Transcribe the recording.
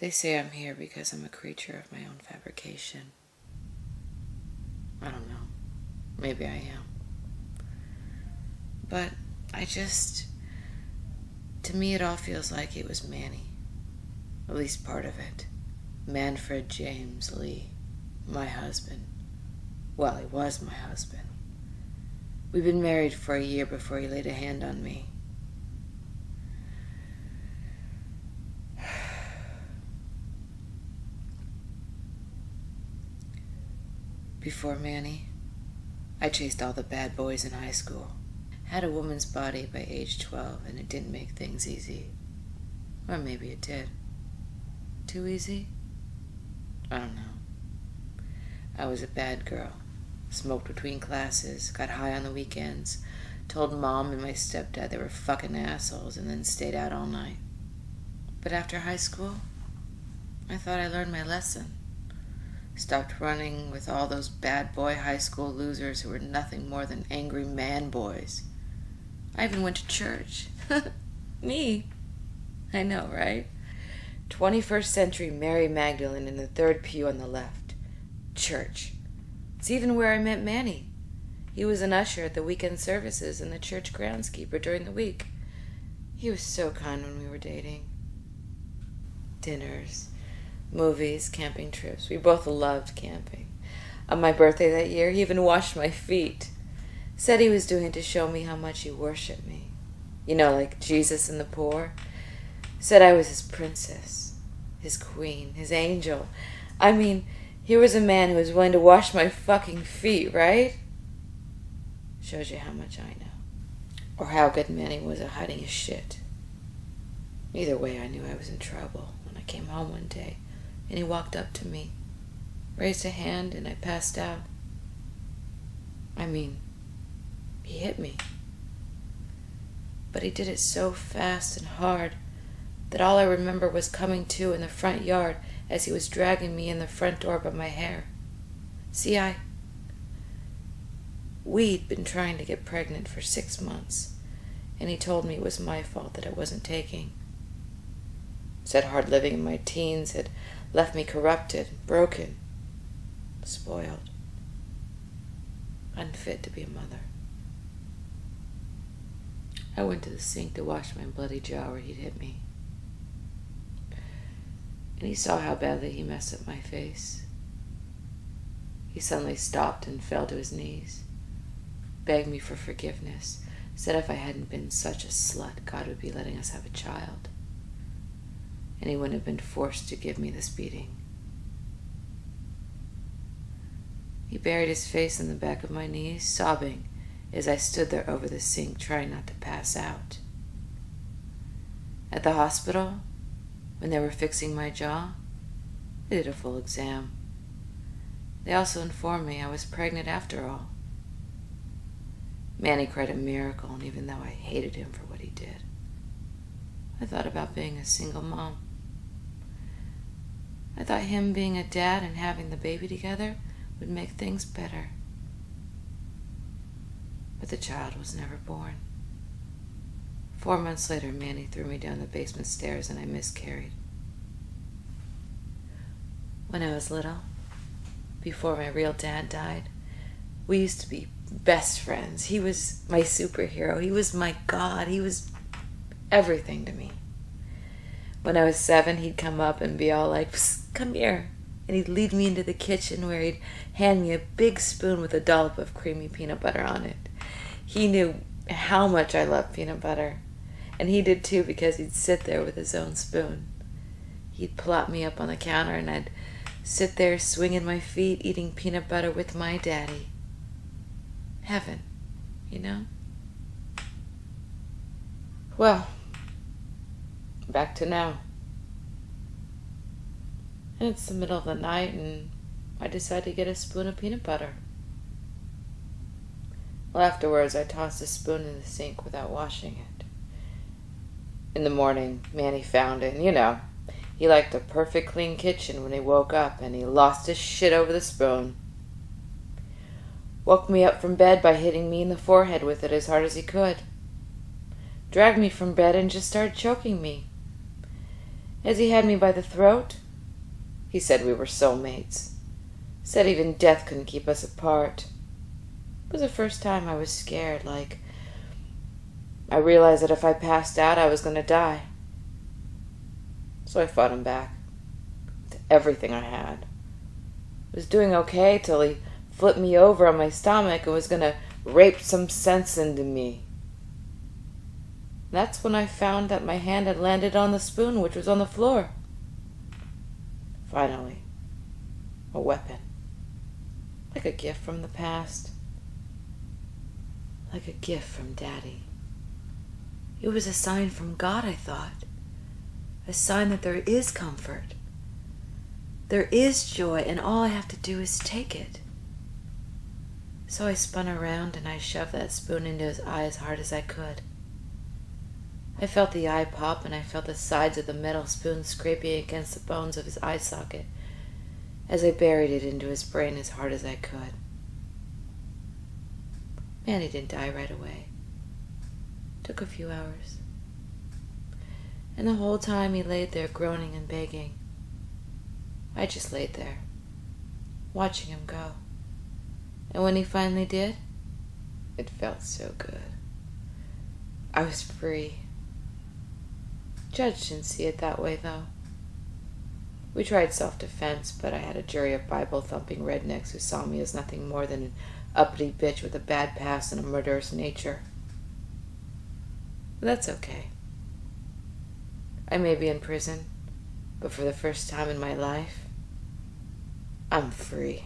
They say I'm here because I'm a creature of my own fabrication. I don't know. Maybe I am. But to me it all feels like it was Manny. At least part of it. Manfred James Lee, my husband. Well, he was my husband. We'd been married for a year before he laid a hand on me. Before Manny, I chased all the bad boys in high school. Had a woman's body by age 12, and it didn't make things easy. Or maybe it did. Too easy? I don't know. I was a bad girl. Smoked between classes, got high on the weekends, told Mom and my stepdad they were fucking assholes, and then stayed out all night. But after high school, I thought I learned my lesson. Stopped running with all those bad boy high school losers who were nothing more than angry man boys. I even went to church. Me. I know, right? 21st century Mary Magdalene in the third pew on the left. Church. It's even where I met Manny. He was an usher at the weekend services and the church groundskeeper during the week. He was so kind when we were dating. Dinners, movies, camping trips. We both loved camping. On my birthday that year, he even washed my feet. Said he was doing it to show me how much he worshipped me. You know, like Jesus and the poor. Said I was his princess, his queen, his angel. I mean, here was a man who was willing to wash my fucking feet, right? Shows you how much I know. Or how good Manny was at hiding his shit. Either way, I knew I was in trouble when I came home one day and he walked up to me, raised a hand, and I passed out. I mean, he hit me. But he did it so fast and hard that all I remember was coming to in the front yard as he was dragging me in the front door by my hair. See, we'd been trying to get pregnant for 6 months, and he told me it was my fault that I wasn't taking. Said hard living in my teens had left me corrupted, broken, spoiled, unfit to be a mother. I went to the sink to wash my bloody jaw where he'd hit me. And he saw how badly he messed up my face. He suddenly stopped and fell to his knees, begged me for forgiveness, said if I hadn't been such a slut, God would be letting us have a child, and he wouldn't have been forced to give me this beating. He buried his face in the back of my knees, sobbing as I stood there over the sink, trying not to pass out. At the hospital, when they were fixing my jaw, they did a full exam. They also informed me I was pregnant after all. Manny cried a miracle, and even though I hated him for what he did, I thought about being a single mom. I thought him being a dad and having the baby together would make things better. But the child was never born. 4 months later, Manny threw me down the basement stairs and I miscarried. When I was little, before my real dad died, we used to be best friends. He was my superhero. He was my God. He was everything to me. When I was 7, he'd come up and be all like, "Come here." And he'd lead me into the kitchen where he'd hand me a big spoon with a dollop of creamy peanut butter on it. He knew how much I loved peanut butter. And he did too, because he'd sit there with his own spoon. He'd plop me up on the counter and I'd sit there swinging my feet, eating peanut butter with my daddy. Heaven, you know? Well, back to now. And it's the middle of the night and I decide to get a spoon of peanut butter. Well, afterwards I tossed the spoon in the sink without washing it. In the morning, Manny found it, and you know, he liked a perfect clean kitchen when he woke up, and he lost his shit over the spoon. Woke me up from bed by hitting me in the forehead with it as hard as he could. Dragged me from bed and just started choking me. as he had me by the throat. He said we were soulmates. Said even death couldn't keep us apart. It was the first time I was scared, like I realized that if I passed out, I was going to die. So I fought him back with everything I had. I was doing okay till he flipped me over on my stomach and was going to rape some sense into me. That's when I found that my hand had landed on the spoon, which was on the floor. Finally, a weapon. Like a gift from the past. Like a gift from Daddy. It was a sign from God, I thought. A sign that there is comfort. There is joy, and all I have to do is take it. So I spun around and I shoved that spoon into his eye as hard as I could. I felt the eye pop, and I felt the sides of the metal spoon scraping against the bones of his eye socket as I buried it into his brain as hard as I could. Manny didn't die right away. It took a few hours. And the whole time he laid there groaning and begging. I just laid there, watching him go. And when he finally did, it felt so good. I was free. Judge didn't see it that way, though. We tried self-defense, but I had a jury of Bible-thumping rednecks who saw me as nothing more than an uppity bitch with a bad past and a murderous nature. But that's okay. I may be in prison, but for the first time in my life, I'm free.